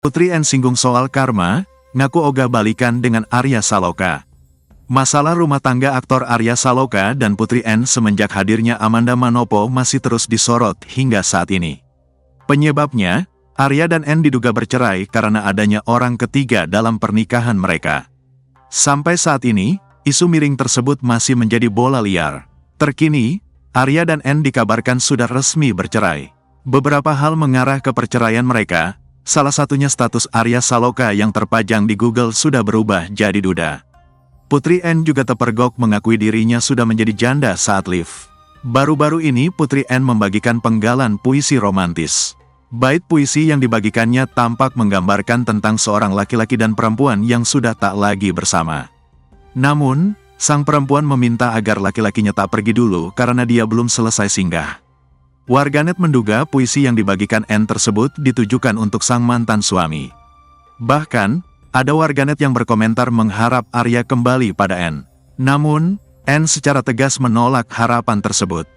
Putri N singgung soal karma, ngaku ogah balikan dengan Arya Saloka. Masalah rumah tangga aktor Arya Saloka dan Putri N semenjak hadirnya Amanda Manopo masih terus disorot hingga saat ini. Penyebabnya, Arya dan N diduga bercerai karena adanya orang ketiga dalam pernikahan mereka. Sampai saat ini, isu miring tersebut masih menjadi bola liar. Terkini, Arya dan N dikabarkan sudah resmi bercerai. Beberapa hal mengarah ke perceraian mereka, salah satunya status Arya Saloka yang terpajang di Google sudah berubah jadi duda. Putri N juga terpergok mengakui dirinya sudah menjadi janda saat live. Baru-baru ini Putri N membagikan penggalan puisi romantis. Bait puisi yang dibagikannya tampak menggambarkan tentang seorang laki-laki dan perempuan yang sudah tak lagi bersama. Namun, sang perempuan meminta agar laki-lakinya tak pergi dulu karena dia belum selesai singgah. Warganet menduga puisi yang dibagikan N tersebut ditujukan untuk sang mantan suami. Bahkan, ada warganet yang berkomentar mengharap Arya kembali pada N. Namun, N secara tegas menolak harapan tersebut.